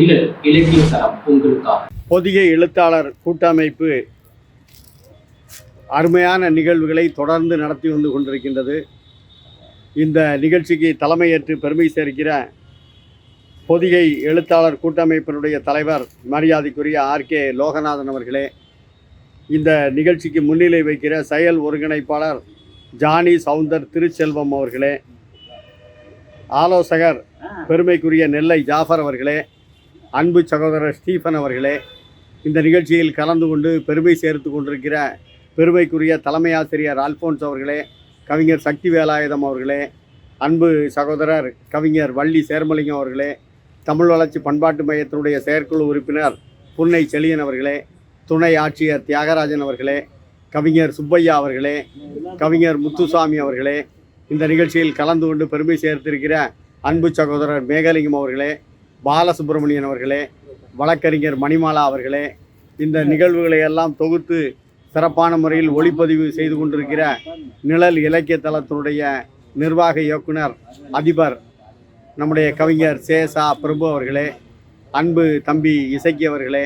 நிழல் இலக்கிய தரம் உங்களுக்காக. பொதிகை எழுத்தாளர் கூட்டமைப்பு அருமையான நிகழ்வுகளை தொடர்ந்து நடத்தி வந்து கொண்டிருக்கின்றது. இந்த நிகழ்ச்சிக்கு தலைமையேற்று பெருமை சேர்க்கிற பொதிகை எழுத்தாளர் கூட்டமைப்பினுடைய தலைவர் மரியாதைக்குரிய ஆர்கே லோகநாதன் அவர்களே, இந்த நிகழ்ச்சிக்கு முன்னிலை வைக்கிற செயல் ஒருங்கிணைப்பாளர் ஜானி சவுந்தர் திருச்செல்வம் அவர்களே, ஆலோசகர் பெருமைக்குரிய நெல்லை ஜாஃபர் அவர்களே, அன்பு சகோதரர் ஸ்டீஃபன் அவர்களே, இந்த நிகழ்ச்சியில் கலந்து கொண்டு பெருமை சேர்த்து கொண்டிருக்கிற பெருமைக்குரிய தலைமை ஆசிரியர் அல்போன்ஸ் அவர்களே, கவிஞர் சக்தி வேலாயுதம் அவர்களே, அன்பு சகோதரர் கவிஞர் வள்ளி சேர்மலிங்கம் அவர்களே, தமிழ் வளர்ச்சி பண்பாட்டு மையத்தினுடைய செயற்குழு உறுப்பினர் புன்னை செழியன் அவர்களே, துணை ஆட்சியர் தியாகராஜன் அவர்களே, கவிஞர் சுப்பையா அவர்களே, கவிஞர் முத்துசாமி அவர்களே, இந்த நிகழ்ச்சியில் கலந்து கொண்டு பெருமை சேர்த்திருக்கிற அன்பு சகோதரர் மேகலிங்கம் அவர்களே, பாலசுப்ரமணியன் அவர்களே, வழக்கறிஞர் மணிமாலா அவர்களே, இந்த நிகழ்வுகளை எல்லாம் தொகுத்து சிறப்பான முறையில் ஒளிப்பதிவு செய்து கொண்டிருக்கிற நிழல் இலக்கிய தளத்தினுடைய நிர்வாக இயக்குனர் அதிபர் நம்முடைய கவிஞர் சேசா பிரபு அவர்களே, அன்பு தம்பி இசக்கி அவர்களே,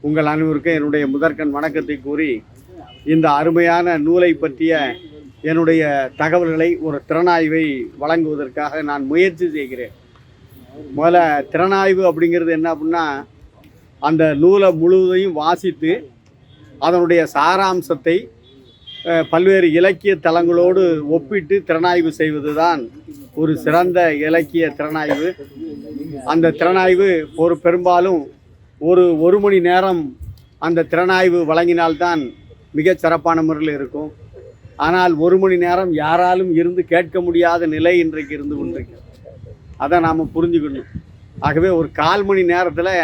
உங்கள் அனைவருக்கும் என்னுடைய முதற்கண் வணக்கத்தை கூறி, இந்த அருமையான நூலை பற்றிய என்னுடைய தகவல்களை ஒரு திறனாய்வை வழங்குவதற்காக நான் முயற்சி செய்கிறேன். முதல்ல திறனாய்வு அப்படிங்கிறது என்ன அப்படின்னா, அந்த நூலை முழுவதையும் வாசித்து அதனுடைய சாராம்சத்தை பல்வேறு இலக்கிய தளங்களோடு ஒப்பிட்டு திறனாய்வு செய்வது தான் ஒரு சிறந்த இலக்கிய திறனாய்வு. அந்த திறனாய்வு பெரும்பாலும் ஒரு மணி நேரம் அந்த திறனாய்வு வழங்கினால்தான் மிகச் சிறப்பான முறையில் இருக்கும். ஆனால் 1 மணி நேரம் யாராலும் இருந்து கேட்க முடியாத நிலை இன்றைக்கு இருந்து கொண்டிருக்கிறது. அதை நாம் புரிஞ்சுக்கணும். ஆகவே ஒரு 1/4 மணி நேரத்தில்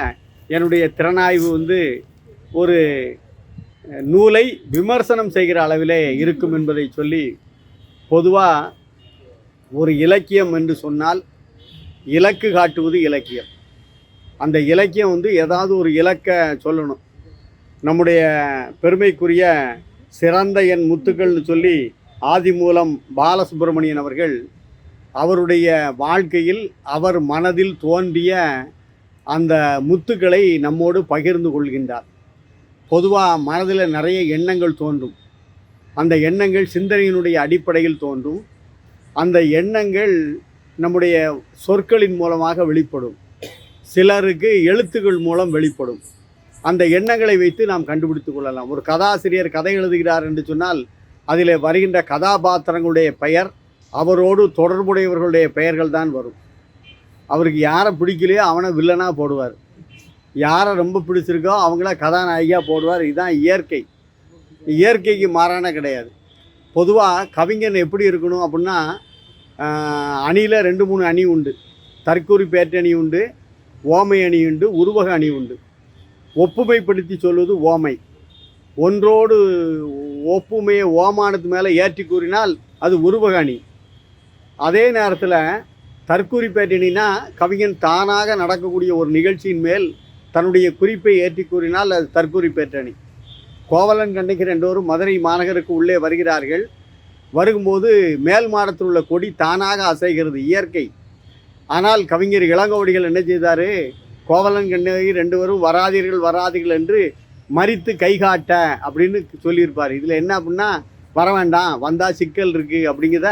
என்னுடைய திறனாய்வு ஒரு நூலை விமர்சனம் செய்கிற அளவிலே இருக்கும் என்பதை சொல்லி, பொதுவாக ஒரு இலக்கியம் என்று சொன்னால் இலக்கு காட்டுவது இலக்கியம். அந்த இலக்கியம் ஏதாவது ஒரு இலக்கை சொல்லணும். நம்முடைய பெருமைக்குரிய சிறந்த என் முத்துக்கள்னு சொல்லி ஆதிமூலம் பாலசுப்ரமணியன் அவர்கள் அவருடைய வாழ்க்கையில் அவர் மனதில் தோன்றிய அந்த முத்துக்களை நம்மோடு பகிர்ந்து கொள்கின்றார். பொதுவாக மனதில் நிறைய எண்ணங்கள் தோன்றும். அந்த எண்ணங்கள் சிந்தனையினுடைய அடிப்படையில் தோன்றும். அந்த எண்ணங்கள் நம்முடைய சொற்களின் மூலமாக வெளிப்படும். சிலருக்கு எழுத்துக்கள் மூலம் வெளிப்படும். அந்த எண்ணங்களை வைத்து நாம் கண்டுபிடித்து கொள்ளலாம். ஒரு கதாசிரியர் கதை எழுதுகிறார் என்று சொன்னால் அதில் வருகின்ற கதாபாத்திரங்களுடைய பெயர், அவரோடு தொடர்புடையவர்களுடைய பெயர்கள் தான் வரும். அவருக்கு யாரை பிடிக்கலையோ அவனை வில்லனாக போடுவார், யாரை ரொம்ப பிடிச்சிருக்கோ அவங்கள கதாநாயகியாக போடுவார். இதுதான் இயற்கை. இயற்கைக்கு மாறான கிடையாது. பொதுவாக கவிஞன் எப்படி இருக்கணும் அப்படின்னா, அணியில் 2-3 அணி உண்டு. தற்கூரி பேட்டணி உண்டு, ஓமை அணி உண்டு, உருவக அணி உண்டு. ஒப்புமைப்படுத்தி சொல்வது ஓமை. ஒன்றோடு ஒப்புமையை ஓமானத்து மேலே ஏற்றி கூறினால் அது உருவக அணி. அதே நேரத்தில் தற்கூரி பேட்டணினா கவிஞன் தானாக நடக்கக்கூடிய ஒரு நிகழ்ச்சியின் மேல் தன்னுடைய குறிப்பை ஏற்றி கூறினால் அது தற்கூரி பேட்டணி. கோவலன் கண்ணகி 2 மதுரை மாநகருக்கு உள்ளே வருகிறார்கள். வரும்போது மேல் மாடத்தில் உள்ள கொடி தானாக அசைகிறது, இயற்கை. ஆனால் கவிஞர் இளங்கோவடிகள் என்ன செய்தார்? கோவலன் கண்ணகி 2 வராதீர்கள் என்று மறித்து கைகாட்ட அப்படின்னு சொல்லியிருப்பார். இதில் என்ன அப்படின்னா, வர வேண்டாம், வந்தால் சிக்கல் இருக்குது அப்படிங்கிறத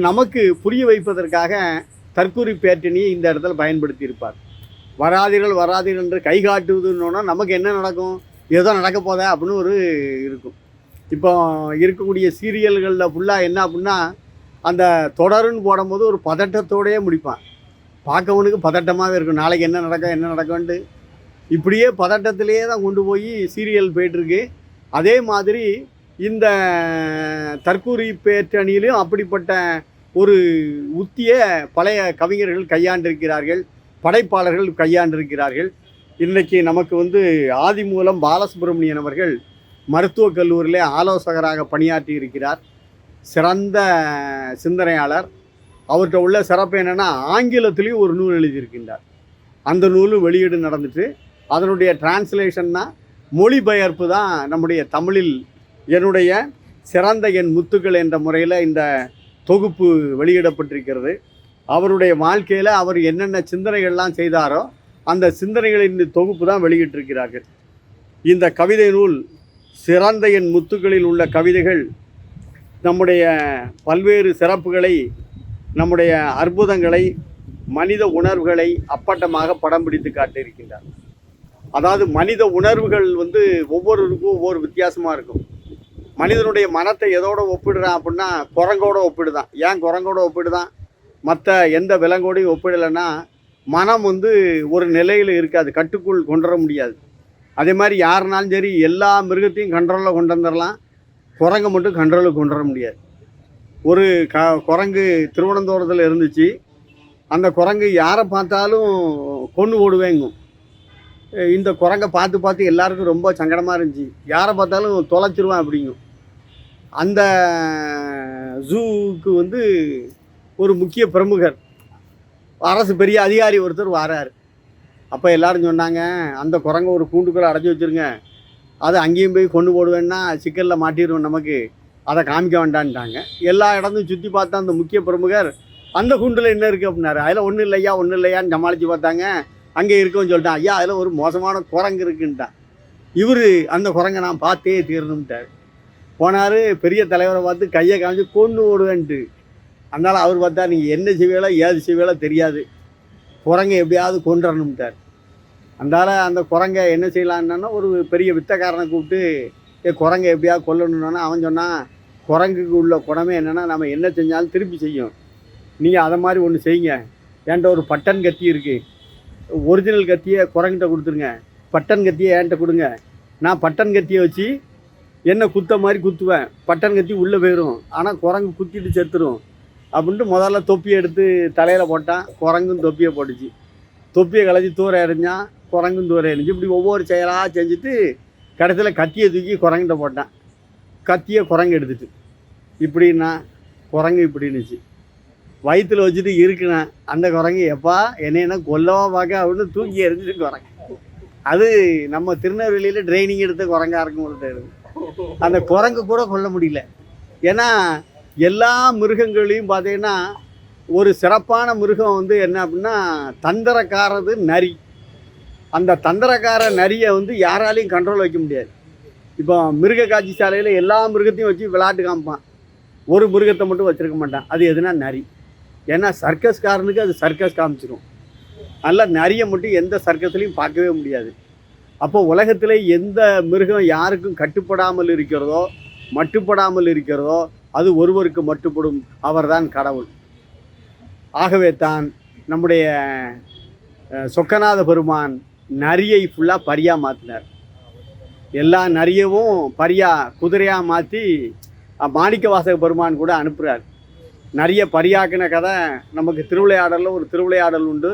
நமக்கு புரிய வைப்பதற்காக தற்கூரி பேட்டணியை இந்த இடத்துல பயன்படுத்தியிருப்பார். வராதீர்கள் என்று கை காட்டுவதுன்னா நமக்கு என்ன நடக்கும்? ஏதோ நடக்க போதா அப்படின்னு இருக்கும். இப்போ இருக்கக்கூடிய சீரியல்களில் ஃபுல்லாக என்ன அப்படின்னா, அந்த தொடருன்னு போடும்போது ஒரு பதட்டத்தோடையே முடிப்பான். பார்க்கவனுக்கு பதட்டமாகவே இருக்கும். நாளைக்கு என்ன நடக்கும்ன்ட்டு இப்படியே பதட்டத்திலேயே தான் கொண்டு போய் சீரியல் போய்ட்டுருக்கு. அதே மாதிரி இந்த தற்கூரி பேட்டணியிலும் அப்படிப்பட்ட ஒரு உத்தியை பழைய கவிஞர்கள் கையாண்டிருக்கிறார்கள், படைப்பாளர்கள் கையாண்டிருக்கிறார்கள். இன்றைக்கி நமக்கு ஆதிமூலம் பாலசுப்ரமணியன் அவர்கள் மருத்துவக் கல்லூரியிலே ஆலோசகராக பணியாற்றி இருக்கிறார். சிறந்த சிந்தனையாளர். அவர்கிட்ட உள்ள சிறப்பு என்னென்னா, ஆங்கிலத்திலையும் ஒரு நூல் எழுதியிருக்கின்றார். அந்த நூலும் வெளியீடு நடந்துட்டு அதனுடைய டிரான்ஸ்லேஷன்னா மொழிபெயர்ப்பு தான் நம்முடைய தமிழில் என்னுடைய சிறந்த என் முத்துக்கள் என்ற முறையில் இந்த தொகுப்பு வெளியிடப்பட்டிருக்கிறது. அவருடைய வாழ்க்கையில் அவர் என்னென்ன சிந்தனைகள்லாம் செய்தாரோ அந்த சிந்தனைகளின் தொகுப்பு தான் வெளியிட்டிருக்கிறார்கள். இந்த கவிதை நூல் சிறந்த என் முத்துக்களில் உள்ள கவிதைகள் நம்முடைய பல்வேறு சிறப்புகளை, நம்முடைய அற்புதங்களை, மனித உணர்வுகளை அப்பட்டமாக படம் பிடித்து காட்டியிருக்கின்றார். அதாவது மனித உணர்வுகள் ஒவ்வொருவருக்கும் ஒவ்வொரு வித்தியாசமாக இருக்கும். மனிதனுடைய மனத்தை எதோட ஒப்பிடுறான் அப்படின்னா குரங்கோட ஒப்பிடுதான். ஏன் குரங்கோட ஒப்பிடுதான்? மற்ற எந்த விலங்கோடையும் ஒப்பிடலைன்னா மனம் ஒரு நிலையில் இருக்காது, கட்டுக்குள் கொண்டு வர முடியாது. அதே மாதிரி யாருனாலும் சரி எல்லா மிருகத்தையும் கண்ட்ரோலில் கொண்டு வந்துடலாம், குரங்கை மட்டும் கண்ட்ரோலுக்கு கொண்டு வர முடியாது. ஒரு குரங்கு திருவனந்தபுரத்தில் இருந்துச்சு. அந்த குரங்கு யாரை பார்த்தாலும் கொன்று ஓடுவேங்கும். இந்த குரங்கை பார்த்து பார்த்து எல்லாருக்கும் ரொம்ப சங்கடமாக இருந்துச்சு. யாரை பார்த்தாலும் தொலைச்சிருவான் அப்படிங்கும். அந்த ஜூவுக்கு ஒரு முக்கிய பிரமுகர், அரசு பெரிய அதிகாரி ஒருத்தர் வராரு. அப்போ எல்லாரும் சொன்னாங்க, அந்த குரங்கை ஒரு கூண்டுக்குள்ளே அடைச்சி வச்சுருங்க, அதை அங்கேயும் போய் கொண்டு போடுவேன்னா சிக்கலில் மாட்டிடுவோம், நமக்கு அதை காமிக்க வேண்டான்ட்டாங்க. எல்லா இடத்தையும் சுற்றி பார்த்தா அந்த முக்கிய பிரமுகர் அந்த கூண்டில் என்ன இருக்குது அப்படின்னாரு. அதில் ஒன்றும் இல்லையா ஒன்றும் இல்லையான்னு சமாளித்து பார்த்தாங்க. அங்கே இருக்குன்னு சொல்லிட்டான். ஐயா அதில் ஒரு மோசமான குரங்கு இருக்குன்ட்டான். இவர் அந்த குரங்கை நான் பார்த்தே தீரணும்ட்டார். போனார், பெரிய தலைவரை பார்த்து கையை காமிச்சு கொண்டு ஓடுவேன்ட்டு. அதனால் அவர் பார்த்தா நீங்கள் என்ன செய்வீங்களோ ஏது செய்வீங்களோ தெரியாது, குரங்கை எப்படியாவது கொண்டுறணும்ட்டார். அதனால் அந்த குரங்கை என்ன செய்யலான்னா ஒரு பெரிய வித்தக்காரனை கூப்பிட்டு குரங்கை எப்படியாவது கொல்லணுன்னா அவன் சொன்னான், குரங்குக்கு உள்ள குணமே என்னென்னா நம்ம என்ன செஞ்சாலும் திருப்பி செய்யும். நீங்கள் அதை மாதிரி ஒன்று செய்யுங்க. என்கிட்ட ஒரு பட்டன் கத்தி இருக்குது, ஒரிஜினல் கத்தியை குரங்கிட்ட கொடுத்துருங்க, பட்டன் கத்தியை என்கிட்ட கொடுங்க. நான் பட்டன் கத்தியை வச்சு என்ன குத்த மாதிரி குத்துவேன், பட்டன் கத்தி உள்ளே போயிடும், ஆனால் குரங்கு குத்திட்டு செத்துரும் அப்படின்ட்டு முதல்ல தொப்பியை எடுத்து தலையில் போட்டான். குரங்கும் தொப்பியை போட்டுச்சு. தொப்பியை கலைச்சி தூர எறிஞ்சான், குரங்கும் தூர எறிஞ்சு. இப்படி ஒவ்வொரு செயலாக செஞ்சுட்டு கடைசியில் கத்தியை தூக்கி குரங்கிட்ட போட்டான். கத்தியை குரங்கு எடுத்துட்டு இப்படின்னா குரங்கு இப்படின்னுச்சு. வயிற்றில் வச்சுட்டு இருக்குண்ணேன். அந்த குரங்கு எப்பா என்னென்ன கொல்லவா பார்க்க அப்படின்னு தூக்கி எறிஞ்சிட்டு குரங்கு. அது நம்ம திருநெல்வேலியில் ட்ரைனிங் எடுத்த குரங்கா இருக்கும் ஒருத்தர். அந்த குரங்கு கூட கொல்ல முடியல. ஏன்னா எல்லா மிருகங்களையும் பார்த்தீங்கன்னா ஒரு சிறப்பான மிருகம் என்ன அப்படின்னா தந்திரக்காரது நரி. அந்த தந்திரக்கார நரியை யாராலையும் கண்ட்ரோல் வைக்க முடியாது. இப்போ மிருக காட்சி சாலையில் எல்லா மிருகத்தையும் வச்சு விளையாட்டு காமிப்பான், ஒரு மிருகத்தை மட்டும் வச்சுருக்க மாட்டான். அது எதுனா நரி. ஏன்னா சர்க்கஸ்காரனுக்கு அது சர்க்கஸ் காமிச்சிடும். அதனால் நரியை மட்டும் எந்த சர்க்கஸ்லையும் பார்க்கவே முடியாது. அப்போ உலகத்தில் எந்த மிருகம் யாருக்கும் கட்டுப்படாமல் இருக்கிறதோ மட்டுப்படாமல் இருக்கிறதோ அது ஒருவருக்கு மட்டுப்படும், அவர்தான் கடவுள். ஆகவே தான் நம்முடைய சொக்கநாத பெருமான் நரியை ஃபுல்லாக பரியாக மாற்றினார். எல்லா நரியவும் பரியாக குதிரையாக மாற்றி மாணிக்க வாசக பெருமான் கூட அனுப்புகிறார். நிறைய பரியாக்கின கதை நமக்கு திருவிளையாடலில் ஒரு திருவிளையாடல் உண்டு.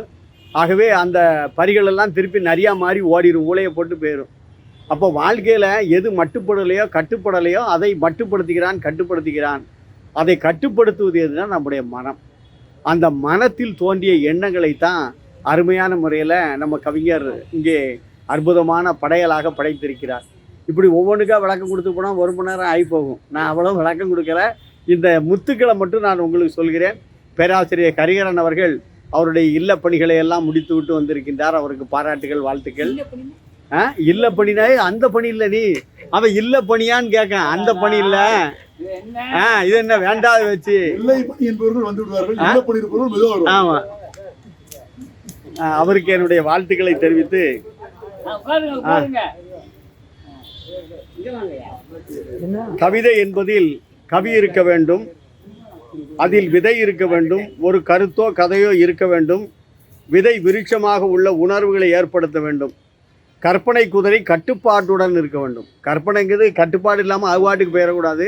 ஆகவே அந்த பரிகளெல்லாம் திருப்பி நிறையா மாதிரி ஓடிடும், ஊளையை போட்டு போயிடும். அப்போ வாழ்க்கையில் எது மட்டுப்படலையோ கட்டுப்படலையோ அதை மட்டுப்படுத்துகிறான், கட்டுப்படுத்துகிறான். அதை கட்டுப்படுத்துவது எதுனா நம்முடைய மனம். அந்த மனத்தில் தோன்றிய எண்ணங்களைத்தான் அருமையான முறையில் நம்ம கவிஞர் இங்கே அற்புதமான படையலாக படைத்திருக்கிறார். இப்படி ஒவ்வொன்றுக்காக விளக்கம் கொடுத்து போனால் 1 மணி நேரம் ஆகி போகும். நான் அவ்வளோ விளக்கம் கொடுக்கல. இந்த முத்துக்களை மட்டும் நான் உங்களுக்கு சொல்கிறேன். பேராசிரியர் ஹரிஹரன் அவர்கள் அவருடைய இல்ல பணிகளை எல்லாம் முடித்து விட்டு வந்திருக்கின்றார். அவருக்கு பாராட்டுகள், வாழ்த்துக்கள். இல்ல பணினா அந்த பணி இல்லை, நீ அவன் இல்ல பணியான்னு கேட்க, அந்த பணி இல்லை. இது என்ன வேண்டாத வச்சு ஆமா. அவருக்கு என்னுடைய வாழ்த்துக்களை தெரிவித்து கவிதை என்பதில் கவி இருக்க வேண்டும், அதில் விதை இருக்க வேண்டும், ஒரு கருத்தோ கதையோ இருக்க வேண்டும், விதை விருட்சமாக உள்ள உணர்வுகளை ஏற்படுத்த வேண்டும், கற்பனை குதிரை கட்டுப்பாட்டுடன் இருக்க வேண்டும். கற்பனைங்கிறது கட்டுப்பாடு இல்லாமல் அவ்வாட்டுக்கு போயிடக்கூடாது.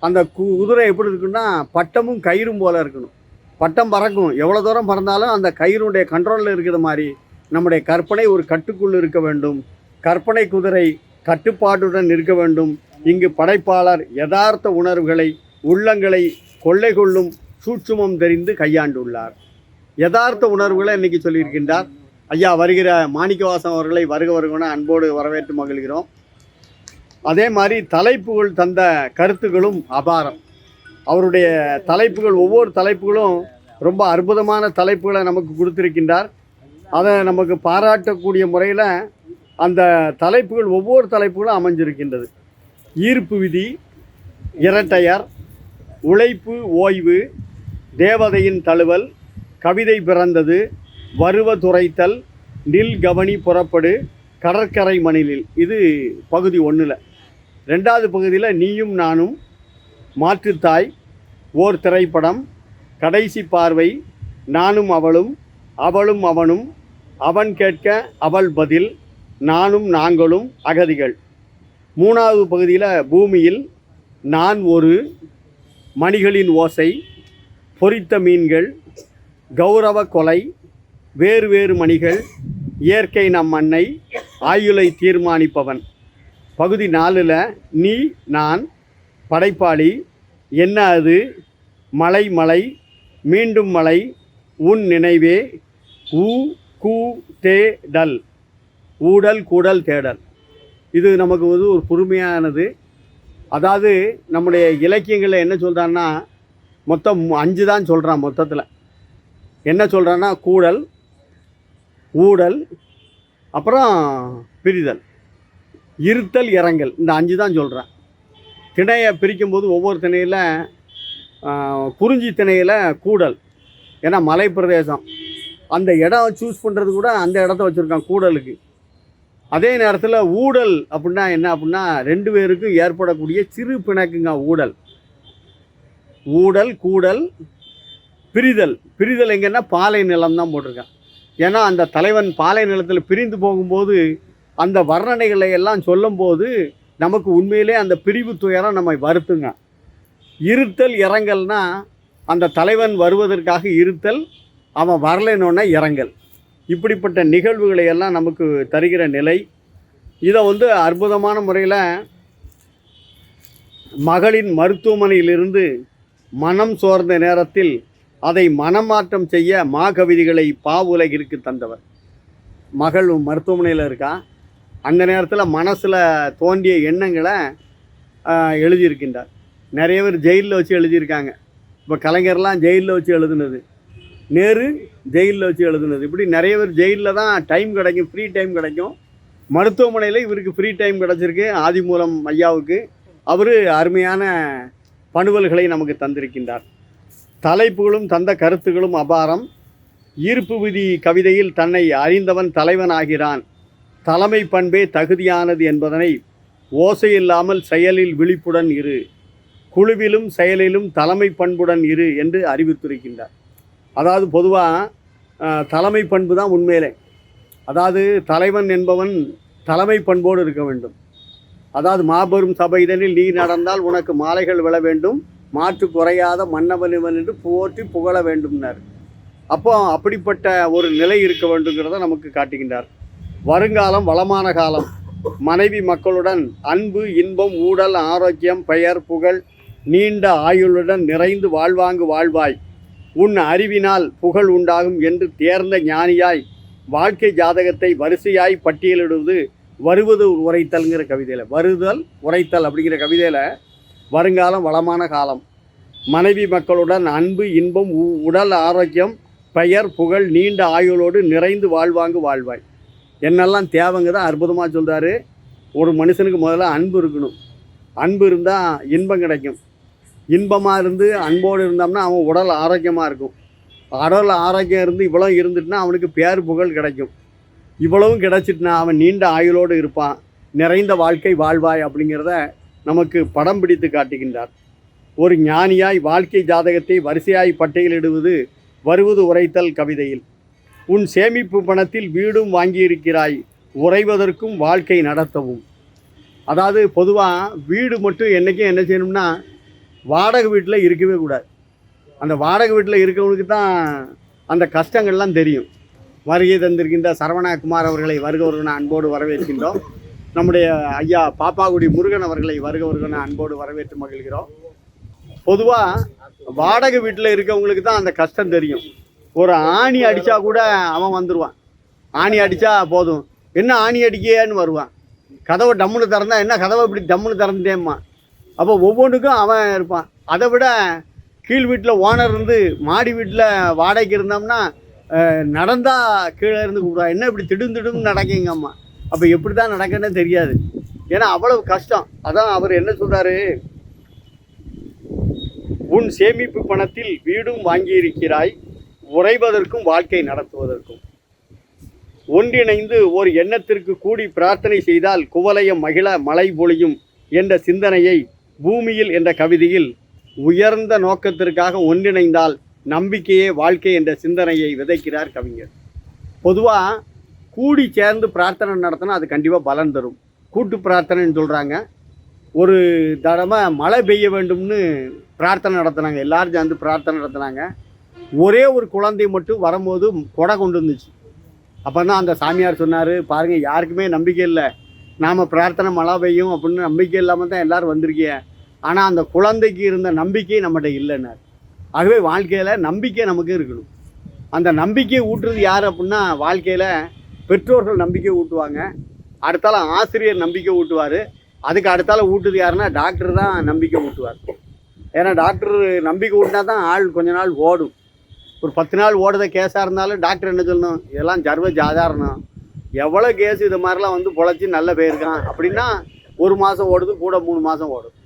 அந்த குதிரை எப்படி இருக்குன்னா பட்டமும் கயிறும் போல் இருக்கணும். பட்டம் பறக்கும், எவ்வளோ தூரம் பறந்தாலும் அந்த கயிறுடைய கண்ட்ரோலில் இருக்கிற மாதிரி நம்முடைய கற்பனை ஒரு கட்டுக்குள் இருக்க வேண்டும். கற்பனை குதிரை கட்டுப்பாட்டுடன் இருக்க வேண்டும். இங்கு படைப்பாளர் யதார்த்த உணர்வுகளை, உள்ளங்களை கொள்ளை கொள்ளும் சூட்சுமம் தெரிந்து கையாண்டுள்ளார். யதார்த்த உணர்வுகளை இன்றைக்கி சொல்லியிருக்கின்றார். ஐயா வருகிற மாணிக்கவாசன் அவர்களை வருகவன அன்போடு வரவேற்று மகிழ்கிறோம். அதே மாதிரி தலைப்புகள் தந்த கருத்துக்களும் அபாரம். அவருடைய தலைப்புகள், ஒவ்வொரு தலைப்புகளும் ரொம்ப அற்புதமான தலைப்புகளை நமக்கு கொடுத்திருக்கின்றார். அதை நமக்கு பாராட்டக்கூடிய முறையில் அந்த தலைப்புகள் ஒவ்வொரு தலைப்புகளும் அமைஞ்சிருக்கின்றது. ஈர்ப்பு விதி, இரட்டையர், உழைப்பு ஓய்வு, தேவதையின் தழுவல், கவிதை பிறந்தது, வருவதுரைத்தல், நில் கவனி புறப்படு, கடற்கரை மணிலில். இது பகுதி 1. 2வது பகுதியில் நீயும் நானும், மாற்றுத்தாய், ஓர் திரைப்படம், கடைசி பார்வை, நானும் அவளும், அவளும் அவனும், அவன் கேட்க அவள் பதில், நானும் நாங்களும், அகதிகள். 3வது பகுதியில் பூமியில், நான் ஒரு, மணிகளின் ஓசை, பொரித்த மீன்கள், கௌரவ கொலை, வேறு வேறு மணிகள், இயற்கை நம் அன்னை, ஆயுளை தீர்மானிப்பவன். பகுதி 4ல் நீ நான், படைப்பாளி, என்ன அது, மலை மலை, மீண்டும் மலை, உன் நினைவே, ஊ கூ தே டல், ஊடல் கூடல் தேடல். இது நமக்கு ஒரு பொறுமையானது. அதாவது நம்முடைய இலக்கியங்களில் என்ன சொல்கிறான்னா, மொத்தம் 5 தான் சொல்கிறான். மொத்தத்தில் என்ன சொல்கிறான்னா, கூடல், ஊடல், அப்புறம் பிரிதல், இருத்தல், இறங்கல். இந்த 5 தான் சொல்கிறேன். திணையை பிரிக்கும்போது ஒவ்வொரு திணையில் குறிஞ்சி திணையில் கூடல், ஏன்னா மலை பிரதேசம், அந்த இடம் சூஸ் பண்ணுறது கூட அந்த இடத்த வச்சுருக்கான் கூடலுக்கு. அதே நேரத்தில் ஊடல் அப்படின்னா என்ன அப்படின்னா, 2 பேருக்கும் ஏற்படக்கூடிய சிறு பிணக்குங்க ஊடல். ஊடல், கூடல், பிரிதல். பிரிதல் எங்கன்னா பாலை நிலம் தான் போட்டிருக்கான். ஏன்னா அந்த தலைவன் பாலை நிலத்தில் பிரிந்து போகும்போது அந்த வர்ணனைகளை எல்லாம் சொல்லும்போது நமக்கு உண்மையிலே அந்த பிரிவு துயரம் நம்மை வருத்துங்க. இருத்தல், இறங்கல்னா அந்த தலைவன் வருவதற்காக இருத்தல், அவன் வரலைன்னொன்னே இறங்கல். இப்படிப்பட்ட நிகழ்வுகளை எல்லாம் நமக்கு தருகிற நிலை. இதை அற்புதமான முறையில் மகளின் மருத்துவமனையிலிருந்து மனம் சோர்ந்த நேரத்தில் அதை மனமாற்றம் செய்ய மாகவிதைகளை பாவுலகிற்கு தந்தவர். மகள் மருத்துவமனையில் இருக்கா, அந்த நேரத்தில் மனசில் தோன்றிய எண்ணங்களை எழுதியிருக்கின்றார். நிறைய பேர் ஜெயிலில் வச்சு எழுதியிருக்காங்க. இப்போ கலைஞர்லாம் ஜெயிலில் வச்சு எழுதுனது, நேரு ஜெயிலில் வச்சு எழுதுனது, இப்படி நிறைய பேர் ஜெயிலில் தான் டைம் கிடைக்கும், ஃப்ரீ டைம் கிடைக்கும். மருத்துவமனையில் இவருக்கு ஃப்ரீ டைம் கிடச்சிருக்கு. ஆதிமூலம் ஐயாவுக்கு அவர் அருமையான பணுவல்களை நமக்கு தந்திருக்கின்றார். தலைப்புகளும் தந்த கருத்துகளும் அபாரம். ஈர்ப்பு விதி கவிதையில் தன்னை அறிந்தவன் தலைவன் ஆகிறான், தலைமை பண்பே தகுதியானது என்பதனை ஓசையில்லாமல் செயலில் விழிப்புடன் இரு, குழுவிலும் செயலிலும் தலைமை பண்புடன் இரு என்று அறிவித்திருக்கின்றார். அதாவது பொதுவாக தலைமை பண்பு தான் உண்மையிலே. அதாவது தலைவன் என்பவன் தலைமை பண்போடு இருக்க வேண்டும். அதாவது மாபெரும் சபை இதனில் நீ நடந்தால் உனக்கு மாலைகள் விழ வேண்டும், மாற்று குறையாத மன்னவனிவன் என்று போற்றி புகழ வேண்டும்னார். அப்போ அப்படிப்பட்ட ஒரு நிலை இருக்க வேண்டுங்கிறத நமக்கு காட்டுகின்றார். வருங்காலம் வளமான காலம். மனைவி மக்களுடன் அன்பு, இன்பம், ஊடல், ஆரோக்கியம், பெயர், புகழ், நீண்ட ஆயுளுடன் நிறைந்து வாழ்வாங்கு வாழ்வாய், உன் அறிவினால் புகழ் உண்டாகும் என்று தேர்ந்த ஞானியாய் வாழ்க்கை ஜாதகத்தை வரிசையாய் பட்டியலிடுவது வருவது உரைத்தல்ங்கிற கவிதையில், வருதல் உரைத்தல் அப்படிங்கிற கவிதையில் வருங்காலம் வளமான காலம், மனைவி மக்களுடன் அன்பு, இன்பம், உடல் ஆரோக்கியம், பெயர், புகழ், நீண்ட ஆயுளோடு நிறைந்து வாழ்வாங்கு வாழ்வாய், என்னெல்லாம் தேவைங்க தான் அற்புதமாக சொல்கிறாரு. ஒரு மனுஷனுக்கு முதல்ல அன்பு இருக்கணும். அன்பு இருந்தால் இன்பம் கிடைக்கும். இன்பமாக இருந்து அன்போடு இருந்தோம்னா அவன் உடல் ஆரோக்கியமாக இருக்கும். உடல் ஆரோக்கியம் இருந்து இவ்வளோ இருந்துட்டுனா அவனுக்கு பேர் புகழ் கிடைக்கும். இவ்வளவும் கிடைச்சிட்டுனா அவன் நீண்ட ஆயுளோடு இருப்பான். நிறைந்த வாழ்க்கை வாழ்வாய் அப்படிங்கிறத நமக்கு படம் பிடித்து காட்டுகின்றார். ஒரு ஞானியாய் வாழ்க்கை ஜாதகத்தை வரிசையாய் பட்டியலிடுவது வருவது உரைத்தல் கவிதையில். உன் சேமிப்பு பணத்தில் வீடும் வாங்கியிருக்கிறாய், உறைவதற்கும் வாழ்க்கை நடத்தவும். அதாவது பொதுவாக வீடு மட்டும் என்றைக்கும் என்ன செய்யணும்னா வாடகை வீட்டில் இருக்கவே கூடாது. அந்த வாடகை வீட்டில் இருக்கிறவனுக்கு தான் அந்த கஷ்டங்கள்லாம் தெரியும். வருகை தந்திருக்கின்ற சரவணகுமார் அவர்களை வருகவர்கன அன்போடு வரவேற்கின்றோம். நம்முடைய ஐயா பாப்பாக்குடி முருகன் அவர்களை வருகவர்கன அன்போடு வரவேற்று மகிழ்கிறோம். பொதுவாக வாடகை வீட்டில் இருக்கவங்களுக்கு தான் அந்த கஷ்டம் தெரியும். ஒரு ஆணி அடித்தா கூட அவன் வந்துடுவான். ஆணி அடித்தா போதும், என்ன ஆணி அடிக்கையான்னு வருவான். கதவை டம்முன்னு திறந்தா என்ன கதவை இப்படி டம்முன்னு திறந்துட்டேம்மா. அப்போ ஒவ்வொன்றுக்கும் அவன் இருப்பான். அதை விட கீழ் வீட்டில் ஓனர் இருந்து மாடி வீட்டில் வாடகைக்கு இருந்தோம்னா நடந்தால் கீழே இருந்து கூப்பிடுவா, என்ன இப்படி திடும் நடக்கீங்க அம்மா. அப்போ எப்படி தான் நடக்குன்னு தெரியாது, ஏன்னா அவ்வளவு கஷ்டம். அதான் அவர் என்ன சொல்கிறாரு, உன் சேமிப்பு பணத்தில் வீடும் வாங்கியிருக்கிறாய், உறைவதற்கும் வாழ்க்கை நடத்துவதற்கும். ஒன்றிணைந்து ஒரு எண்ணத்திற்கு கூடி பிரார்த்தனை செய்தால் குவலயம் மகிழ மழை பொழியும் என்ற சிந்தனையை பூமியில் என்ற கவிதையில் உயர்ந்த நோக்கத்திற்காக ஒன்றிணைந்தால் நம்பிக்கையே வாழ்க்கை என்ற சிந்தனையை விதைக்கிறார் கவிஞர். பொதுவாக கூடி சேர்ந்து பிரார்த்தனை நடத்தினா அது கண்டிப்பாக பலன் தரும். கூட்டு பிரார்த்தனைன்னு சொல்கிறாங்க. ஒரு தடவை மழை பெய்ய வேண்டும்னு பிரார்த்தனை நடத்தினாங்க, எல்லாரும் சேர்ந்து பிரார்த்தனை நடத்தினாங்க. ஒரே ஒரு குழந்தை மட்டும் வரும்போது கொடை கொண்டு வந்துச்சு. அப்போ தான் அந்த சாமியார் சொன்னார், பாருங்கள் யாருக்குமே நம்பிக்கை இல்லை, நாம் பிரார்த்தனை மழை பெய்யும் அப்படின்னு நம்பிக்கை இல்லாமல் தான் எல்லோரும் வந்திருக்கீங்க, ஆனால் அந்த குழந்தைக்கு இருந்த நம்பிக்கை நம்மகிட்ட இல்லைன்னார். ஆகவே வாழ்க்கையில் நம்பிக்கை நமக்கு இருக்கணும். அந்த நம்பிக்கையை ஊட்டுறது யார் அப்படின்னா, வாழ்க்கையில் பெற்றோர்கள் நம்பிக்கை ஊட்டுவாங்க, அடுத்தால ஆசிரியர் நம்பிக்கை ஊட்டுவார், அதுக்கு அடுத்தால ஊட்டுது யாருன்னா டாக்டர் தான் நம்பிக்கை ஊட்டுவார். ஏன்னா டாக்டர் நம்பிக்கை ஊட்டினா தான் ஆள் கொஞ்ச நாள் ஓடும். ஒரு 10 நாள் ஓடுத கேஸாக இருந்தாலும் டாக்டர் என்ன சொல்லணும், இதெல்லாம் சர்வ சாதாரணம், எவ்வளோ கேஸ் இது மாதிரிலாம் வந்து பொழைச்சி நல்ல போயிருக்கான் அப்படின்னா 1 மாதம் ஓடுது, கூட 3 மாதம் ஓடும்.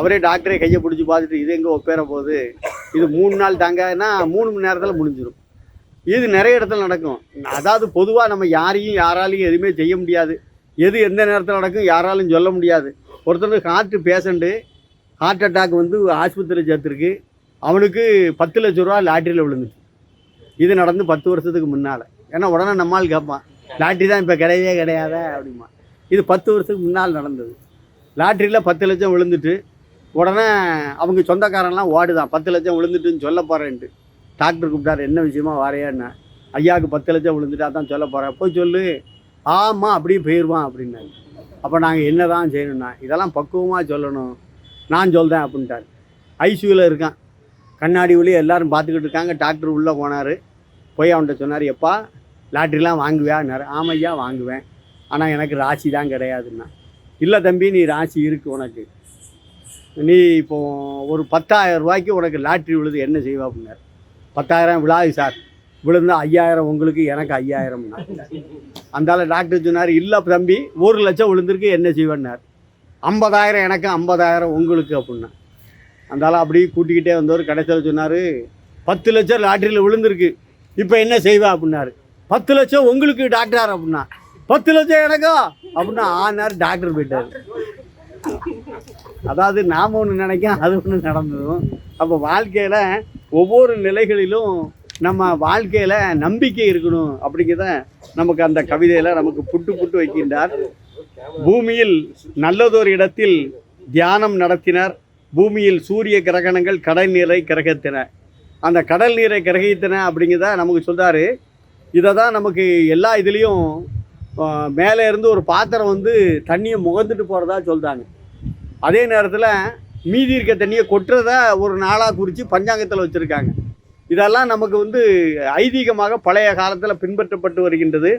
அவரே டாக்டரே கையை பிடிச்சி பார்த்துட்டு இது எங்கே ஒப்பேற போகுது, இது 3 நாள் தாங்கன்னா 3 மணி நேரத்தில் முடிஞ்சிடும். இது நிறைய இடத்துல நடக்கும். அதாவது பொதுவாக நம்ம யாராலையும் எதுவுமே செய்ய முடியாது, எது எந்த நேரத்தில் நடக்கும் யாராலும் சொல்ல முடியாது. ஒருத்தருக்கு ஹார்ட் பேஷண்ட்டு, ஹார்ட் அட்டாக் வந்து ஆஸ்பத்திரியில் சேர்த்துருக்கு, அவனுக்கு 10 லட்ச ரூபா லாட்டரியில் விழுந்துச்சு. இது நடந்து 10 வருஷத்துக்கு முன்னால். ஏன்னா உடனே நம்மால் கேட்பான், லாட்ரி தான் இப்போ கிடையவே கிடையாத அப்படிமா. இது 10 வருஷத்துக்கு முன்னால் நடந்தது. லாட்ரியில் 10 லட்சம் விழுந்துட்டு உடனே அவங்க சொந்தக்காரன்லாம் ஓடுதான், 10 லட்சம் விழுந்துட்டுன்னு சொல்ல போகிறேன்ட்டு. டாக்டர் கூப்பிட்டார், என்ன விஷயமா வாரையான்னு. ஐயாவுக்கு 10 லட்சம் விழுந்துட்டு அதான் சொல்ல போகிறேன், போய் சொல்லு. ஆமாம் அப்படியே போயிடுவான் அப்படின்னாரு. அப்போ நாங்கள் என்ன தான் செய்யணும்னா, இதெல்லாம் பக்குவமாக சொல்லணும், நான் சொல்கிறேன் அப்படின்ட்டார். ஐசியூவில் இருக்கான், கண்ணாடி ஒளி எல்லோரும் பார்த்துக்கிட்டு இருக்காங்க. டாக்டர் உள்ளே போனார், போய் அவன்கிட்ட சொன்னார், எப்பா லாட்ரிலாம் வாங்குவியான்னாரு. ஆமையா வாங்குவேன், ஆனால் எனக்கு ராசி தான் கிடையாதுன்னா. இல்லை தம்பி, நீ ராசி இருக்குது உனக்கு, நீ இப்போ ஒரு 10,000 ரூபாய்க்கு உனக்கு லாட்ரி விழுது, என்ன செய்வா அப்படின்னாரு. 10,000 விழாது சார், விழுந்தா 5,000 உங்களுக்கு, எனக்கு 5,000னா. அந்தால டாக்டர் சொன்னார், இல்லை தம்பி 1 லட்சம் விழுந்திருக்கு, என்ன செய்வேன்னார். 50,000 எனக்கு, 50,000 உங்களுக்கு அப்படின்னா. அந்தால அப்படியே கூட்டிக்கிட்டே வந்தவர் கடைசியில் சொன்னார், 10 லட்சம் லாட்ரியில் விழுந்திருக்கு, இப்போ என்ன செய்வா அப்படின்னாரு. 10 லட்சம் உங்களுக்கு டாக்டர் அப்படின்னா. 10 லட்சம் எனக்கா அப்படின்னா ஆனார். டாக்டர் போயிட்டார். அதாவது நாம் ஒன்று நினைக்கும், அது ஒன்று நடந்ததும். அப்போ வாழ்க்கையில் ஒவ்வொரு நிலைகளிலும் நம்ம வாழ்க்கையில் நம்பிக்கை இருக்கணும் அப்படிங்கிறத நமக்கு அந்த கவிதையில் நமக்கு புட்டு வைக்கின்றார். பூமியில் நல்லதொரு இடத்தில் தியானம் நடத்தினர், பூமியில் சூரிய கிரகணங்கள் கடல் நீரை கிரகித்தன. அந்த கடல் நீரை கிரகித்தன அப்படிங்கிறத நமக்கு சொல்கிறாரு. இதை தான் நமக்கு எல்லா இதுலேயும் மேலே இருந்து ஒரு பாத்திரம் வந்து தண்ணியை முகந்துட்டு போகிறதா சொல்கிறாங்க. அதே நேரத்தில் மீதி இருக்க தண்ணியை கொட்டுறத ஒரு நாளாக குறித்து பஞ்சாங்கத்தில் வச்சுருக்காங்க. இதெல்லாம் நமக்கு வந்து ஐதீகமாக பழைய காலத்தில் பின்பற்றப்பட்டு வருகின்றது.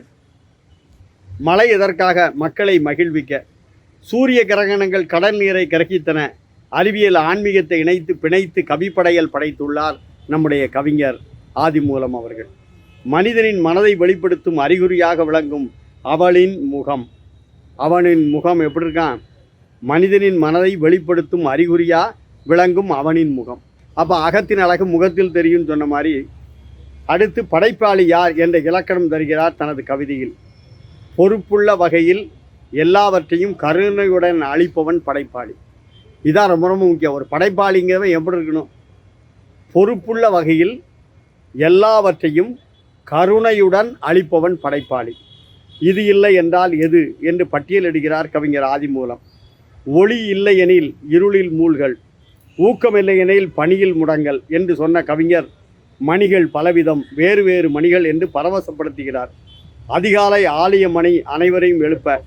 மழை எதற்காக? மக்களை மகிழ்விக்க. சூரிய கிரகணங்கள் கடல் நீரை கிரகித்தன. அறிவியல் ஆன்மீகத்தை இணைத்து பிணைத்து கவிப்படையல் படைத்துள்ளார் நம்முடைய கவிஞர் ஆதிமூலம் அவர்கள். மனிதனின் மனதை வெளிப்படுத்தும் அறிகுறியாக விளங்கும் அவளின் முகம். அவனின் முகம் எப்படி இருக்கான்? மனிதனின் மனதை வெளிப்படுத்தும் அறிகுறியாக விளங்கும் அவனின் முகம். அப்போ அகத்தின் அழகு முகத்தில் தெரியும் சொன்ன மாதிரி, அடுத்து படைப்பாளி யார் என்ற இலக்கணம் தருகிறார் தனது கவிதையில். பொறுப்புள்ள வகையில் எல்லாவற்றையும் கருணையுடன் அளிப்பவன் படைப்பாளி. இதான் ரொம்ப ரொம்ப முக்கியம். ஒரு படைப்பாளிங்கிறவன் எப்படி இருக்கணும்? பொறுப்புள்ள வகையில் எல்லாவற்றையும் கருணையுடன் அளிப்பவன் படைப்பாளி. இது இல்லை என்றால் எது என்று பட்டியலிடுகிறார் கவிஞர் ஆதிமூலம். ஒளி இல்லை எனில் இருளில் மூழ்கள், ஊக்கம் இல்லை எனில் பணியில் முடங்கல் என்று சொன்ன கவிஞர் மணிகள் பலவிதம், வேறு வேறு மணிகள் என்று பரவசப்படுத்துகிறார். அதிகாலை ஆலய மணி அனைவரையும் எழுப்ப,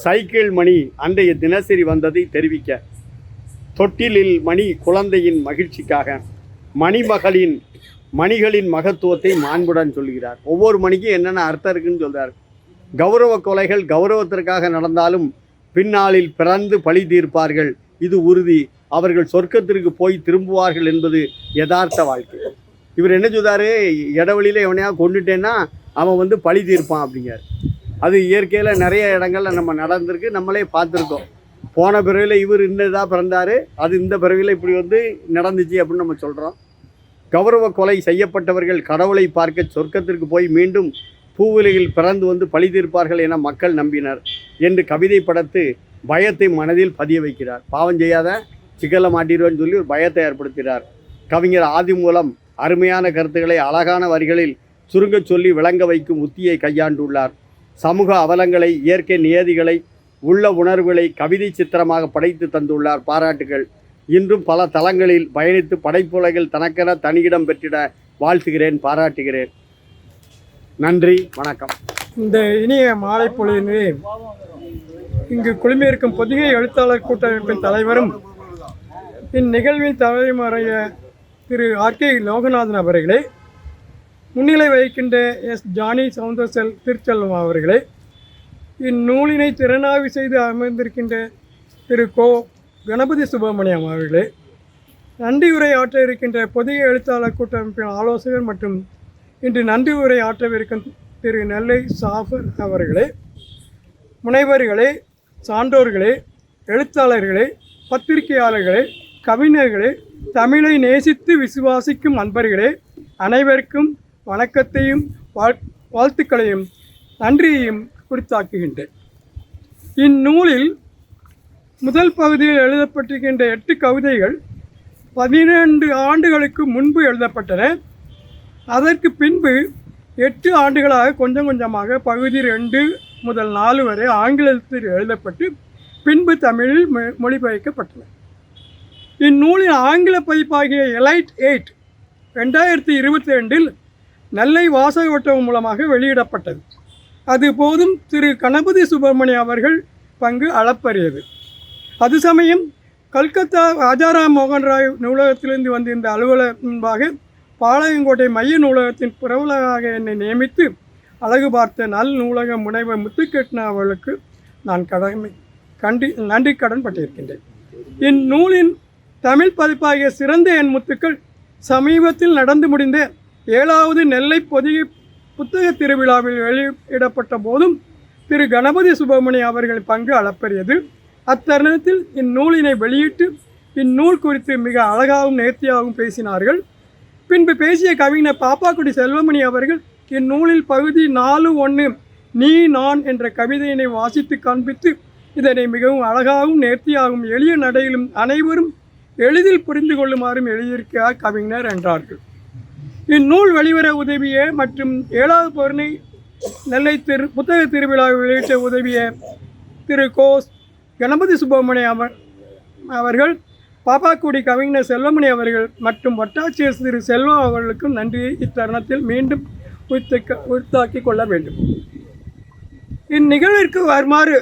சைக்கிள் மணி அன்றைய தினசரி வந்ததை தெரிவிக்க, தொட்டிலில் மணி குழந்தையின் மகிழ்ச்சிக்காக, மணிகளின் மகத்துவத்தை மாண்புடன் சொல்கிறார். ஒவ்வொரு மணிக்கும் என்னென்ன அர்த்தம் இருக்குன்னு சொல்கிறார். கௌரவ கொலைகள் கௌரவத்திற்காக நடந்தாலும் பின்னாளில் பிறந்து பழி தீர்ப்பார்கள், இது உறுதி. அவர்கள் சொர்க்கத்திற்கு போய் திரும்புவார்கள் என்பது யதார்த்த வாழ்க்கை. இவர் என்ன சொல்றாரு, இடவழியில் எவனையா கொண்டுட்டேன்னா அவன் வந்து பழி தீர்ப்பான் அப்படிங்கிறார். அது இயற்கையில் நிறைய இடங்கள்ல நம்ம நடந்திருக்கு, நம்மளே பார்த்துருக்கோம். போன பிறவியில் இவர் இந்த இதாக பிறந்தார், அது இந்த பிறவியில் இப்படி வந்து நடந்துச்சு அப்படின்னு நம்ம சொல்கிறோம். கௌரவ கொலை செய்யப்பட்டவர்கள் கடவுளை பார்க்க சொர்க்கத்திற்கு போய் மீண்டும் பூவுலகில் பிறந்து வந்து பழி தீர்ப்பார்கள் என மக்கள் நம்பினர் என்று கவிதை படைத்து பயத்தை மனதில் பதிய வைக்கிறார். பாவம் செய்யாத சிக்கலை மாட்டிடுவேன்னு சொல்லி ஒரு பயத்தை ஏற்படுத்துகிறார். கவிஞர் ஆதிமூலம் அருமையான கருத்துக்களை அழகான வரிகளில் சுருங்க சொல்லி விளங்க வைக்கும் உத்தியை கையாண்டுள்ளார். சமூக அவலங்களை, இயற்கை நியதிகளை, உள்ள உணர்வுகளை கவிதை சித்திரமாக படைத்து தந்துள்ளார். பாராட்டுகள். இன்றும் பல தளங்களில் பயணித்து படைப்புலகில் தனக்கென தனியிடம் பெற்றிட வாழ்த்துகிறேன், பாராட்டுகிறேன். நன்றி, வணக்கம். இந்த இனிய மாலை பொழுதிலே இங்கு குழுமியிருக்கும் பொதிகை எழுத்தாளர் கூட்டமைப்பின் தலைவரும் இந்நிகழ்வின் தலைமுறைய திரு ஆர்.கே. லோகநாதன் அவர்களே, முன்னிலை வகிக்கின்ற எஸ். ஜானி சவுந்தரசெல் திருச்செல்வம் அவர்களே, இந்நூலினை திறனாய்வு செய்து அமர்ந்திருக்கின்ற திரு கோ. கணபதி சுப்பிரமணியம் அவர்களே, நன்றி உரை ஆற்ற இருக்கின்ற பொதிகை எழுத்தாளர் கூட்டமைப்பின் ஆலோசகர் மற்றும் இன்று நன்றி உரை ஆற்றவிருக்கும் திரு நெல்லை சாஃபர் அவர்களே, முனைவர்களே, சான்றோர்களே, எழுத்தாளர்களே, பத்திரிகையாளர்களே, கவிஞர்களே, தமிழை நேசித்து விசுவாசிக்கும் நண்பர்களே, அனைவருக்கும் வணக்கத்தையும் வாழ்த்துக்களையும் நன்றியையும் குறித்தாக்குகின்றேன். இந்நூலில் முதல் பகுதியில் எழுதப்பட்டிருக்கின்ற 8 கவிதைகள் 12 ஆண்டுகளுக்கு முன்பு எழுதப்பட்டன. அதற்கு பின்பு 8 ஆண்டுகளாக கொஞ்சம் கொஞ்சமாக பகுதி 2 முதல் 4 வரை ஆங்கிலத்தில் எழுதப்பட்டு பின்பு தமிழில் மொழிபெயர்க்கப்பட்டன. இந்நூலின் ஆங்கில பதிப்பாகிய எலைட் 8 2022 நெல்லை வாசக வட்டம் மூலமாக வெளியிடப்பட்டது. அது போதும் திரு கணபதி சுப்பிரமணியம் அவர்கள் பங்கு அளப்பரியது. அது சமயம் கல்கத்தா ராஜாராம் மோகன் ராய் நூலகத்திலிருந்து வந்திருந்த அலுவலர் முன்பாக பாளையங்கோட்டை மைய நூலகத்தின் புரவலராக என்னை நியமித்து அழகு பார்த்த நல் நூலக முனைவர் முத்துக்கிருஷ்ணா அவர்களுக்கு நான் நன்றி கடன் பட்டிருக்கின்றேன். இந்நூலின் தமிழ் பதிப்பாகிய சிறந்த என் முத்துக்கள் சமீபத்தில் நடந்து முடிந்த 7வது நெல்லை பொதிகை புத்தக திருவிழாவில் வெளியிடப்பட்ட போதும் திரு கணபதி சுப்பிரமணியம் அவர்கள் பங்கு அளப்பரியது. அத்தருணத்தில் இந்நூலினை வெளியிட்டு இந்நூல் குறித்து மிக அழகாகவும் நேர்த்தியாகவும் பேசினார்கள். பின்பு பேசிய கவிஞர் பாப்பாக்குடி செல்வமணி அவர்கள் இந்நூலில் பகுதி 4.1 நீ நான் என்ற கவிதையினை வாசித்து காண்பித்து இதனை மிகவும் அழகாகவும் நேர்த்தியாகவும் எளிய நடையிலும் அனைவரும் எளிதில் புரிந்து கொள்ளுமாறும் எழுதியிருக்கிறார் கவிஞர் என்றார்கள். இந்நூல் வெளிவர உதவிய மற்றும் 7வது பௌர்ணமி நெல்லை புத்தக திருவிழாவில் வெளியிட்ட உதவிய திரு கோ. கணபதி சுப்பிரமணியம் அவர்கள், பாப்பாக்குடி கவிஞர் செல்வமணி அவர்கள் மற்றும் வட்டாட்சியர் திரு செல்வம் அவர்களுக்கும் நன்றியை இத்தருணத்தில் மீண்டும் உரித்தாக்கிக் கொள்ள வேண்டும். இந்நிகழ்விற்கு வருமாறு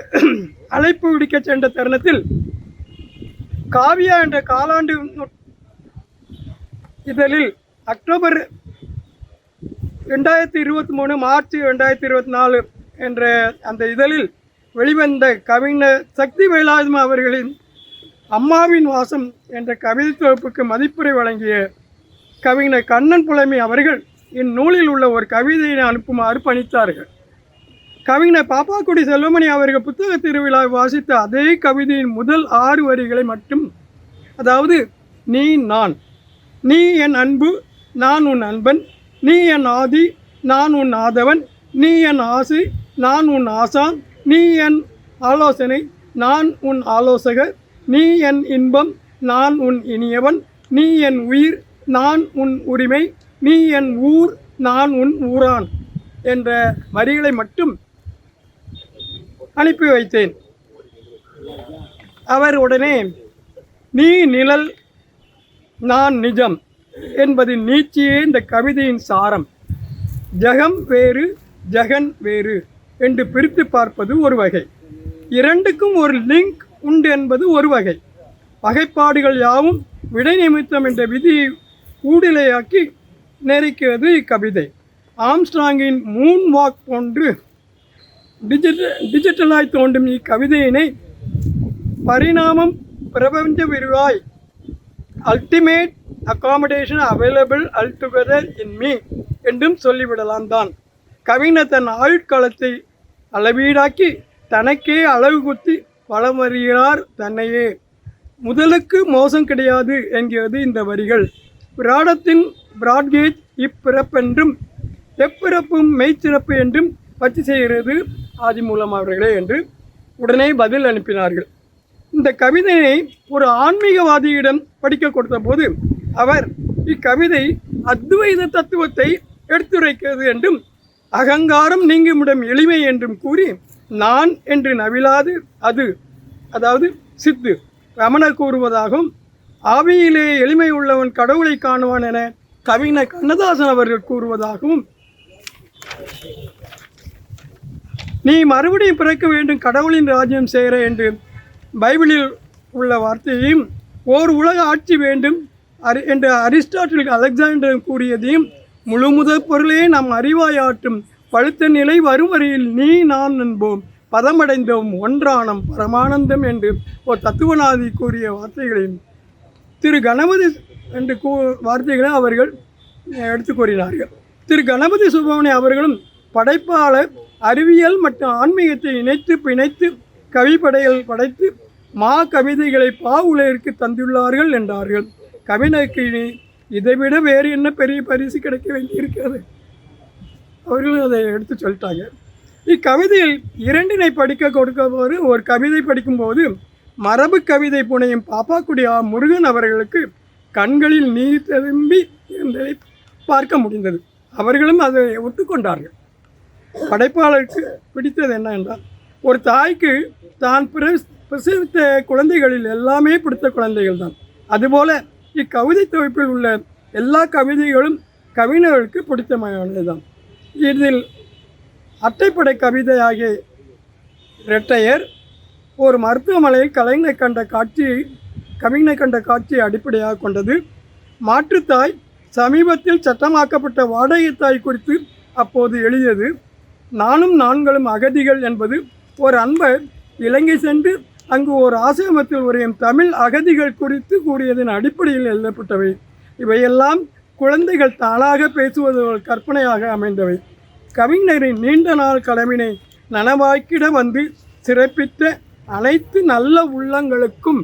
அழைப்பு விடுக்க சென்ற தருணத்தில் காவியா என்ற காலாண்டு இதழில் அக்டோபர் 2023 மார்ச் 2024 என்ற அந்த இதழில் வெளிவந்த கவிஞர் சக்தி வேலாயுதம் அவர்களின் அம்மாவின் வாசம் என்ற கவிதை தொகுப்புக்கு மதிப்புரை வழங்கிய கவிஞர் கண்ணன் புலமை அவர்கள் இந்நூலில் உள்ள ஒரு கவிதையை அனுப்புமாறு பணித்தார்கள். கவிஞர் பாப்பாக்குடி செல்வமணி அவர்கள் புத்தக திருவிழா வாசித்த அதே கவிதையின் முதல் 6 வரிகளை மட்டும், அதாவது நீ நான், நீ என் அன்பு நான் உன் அன்பன், நீ என் ஆதி நான் உன் ஆதவன், நீ என் ஆசை நான் உன் ஆசான், நீ என் ஆலோசனை நான் உன் ஆலோசகர், நீ என் இன்பம் நான் உன் இனியவன், நீ என் உயிர் நான் உன் உரிமை, நீ என் ஊர் நான் உன் ஊரான் என்ற வரிகளை மட்டும் அனுப்பி வைத்தேன். அவர் உடனே நீ நிழல் நான் நிஜம் என்பதின் நீட்சியே இந்த கவிதையின் சாரம். ஜகம் வேறு ஜெகன் வேறு என்று பிரித்து பார்ப்பது ஒரு வகை, இரண்டுக்கும் ஒரு லிங்க் உண்டு என்பது ஒரு வகை. வகைப்பாடுகள் யாவும் விடை நிமித்தம் என்ற விதியை ஊடிலையாக்கி நெருக்கிறது இக்கவிதை. ஆம்ஸ்ட்ராங்கின் மூன் வாக் போன்று டிஜிட்டலாய் தோன்றும் இக்கவிதையினை பரிணாமம் பிரபஞ்ச விரிவாய் ultimate accommodation available altogether in me என்றும் சொல்லிவிடலாம் தான். கவிஞர் தன் ஆயுட்காலத்தை அளவீடாக்கி தனக்கே அழகு குத்தி வலம் வருகிறார் தன்னையே. முதலுக்கு மோசம் கிடையாது என்கிறது இந்த வரிகள். விராடத்தின் பிராட்கேஜ் இப்பிறப்பென்றும் எப்பிறப்பும் மெய்ச்சிறப்பு என்றும் பற்றி செய்கிறது ஆதிமூலம் அவர்களே என்று உடனே பதில் அனுப்பினார்கள். இந்த கவிதையை ஒரு ஆன்மீகவாதியிடம் படிக்க கொடுத்த போது அவர் இக்கவிதை அத்வைத தத்துவத்தை எடுத்துரைக்கிறது என்றும் அகங்காரம் நீங்குமிடம் எளிமை என்றும் கூறி நான் என்று நவிலாது அது, அதாவது சித்து ரமணர் கூறுவதாகவும் ஆவியிலே எளிமை உள்ளவன் கடவுளை காணுவான் என கவிஞர் கண்ணதாசன் அவர்கள் கூறுவதாகவும் நீ மறுபடியும் பிறக்க வேண்டும் கடவுளின் ராஜ்யம் சேர என்று பைபிளில் உள்ள வார்த்தையையும் ஓர் உலக ஆட்சி வேண்டும் என்று அரிஸ்டாட்டில் அலெக்சாண்டர் கூறியதையும் முழு முதற் பொருளே நாம் அறிவாயாற்றும் பழுத்த நிலை வரும் வரையில் நீ நான் என்போம் பதமடைந்தோம் ஒன்றானம் பரமானந்தம் என்று ஒரு தத்துவநாதி கூறிய வார்த்தைகளையும் திரு கணபதி என்று வார்த்தைகளை அவர்கள் எடுத்து கூறினார்கள். திரு கணபதி சுப்பிரமணியம் அவர்களும் படைப்பாளர் அறிவியல் மற்றும் ஆன்மீகத்தை இணைத்து பிணைத்து கவிப்படைகள் படைத்து மா கவிதைகளை உலகிற்கு தந்துள்ளார்கள் என்றார்கள். கவிஞருக்கு இனி இதைவிட வேறு என்ன பெரிய பரிசு கிடைக்க வேண்டியிருக்கிறது. அவர்களும் அதை எடுத்து சொல்லிட்டாங்க. இக்கவிதையில் இரண்டினை படிக்க கொடுக்கும்போது ஒரு கவிதை படிக்கும்போது மரபு கவிதை புனையும் பாப்பாக்குடி முருகன் அவர்களுக்கு கண்களில் நீர் திரும்பி இருந்ததை பார்க்க முடிந்தது. அவர்களும் அதை ஒத்துக்கொண்டார்கள். படைப்பாளருக்கு பிடித்தது என்ன என்றால், ஒரு தாய்க்கு தான் பிரசவித்த குழந்தைகளில் எல்லாமே பிடித்த குழந்தைகள் தான். அதுபோல இக்கவிதை தொகுப்பில் உள்ள எல்லா கவிதைகளும் கவிஞர்களுக்கு பிடித்தமானது தான். இதில் அட்டைப்படை கவிதையாகிய இரட்டையர் ஒரு மருத்துவமனையில் கவிஞர் கண்ட காட்சியை அடிப்படையாக கொண்டது. மாற்றுத்தாய் சமீபத்தில் சட்டமாக்கப்பட்ட வாடகை தாய் குறித்து அப்போது எழுதியது. நானும் நான்களும் அகதிகள் என்பது ஒரு அன்பர் இலங்கை சென்று அங்கு ஒரு ஆசிரமத்தில் உரையும் தமிழ் அகதிகள் குறித்து கூறியதன் அடிப்படையில் எழுதப்பட்டவை. இவையெல்லாம் குழந்தைகள் தானாக பேசுவது ஒரு கற்பனையாக அமைந்தவை. கவிஞரின் நீண்ட நாள் கடமையினை நனவாக்கிட வந்து சிறப்பித்த அனைத்து நல்ல உள்ளங்களுக்கும்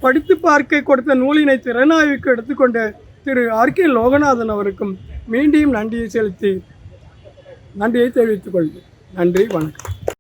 படித்து பார்க்க கொடுத்த நூலினை திறனாய்வுக்கு எடுத்துக்கொண்ட திரு ஆர்கே லோகநாதன் அவருக்கும் மீண்டும் நன்றியை தெரிவித்துக் கொள்கிறேன். நன்றி, வணக்கம்.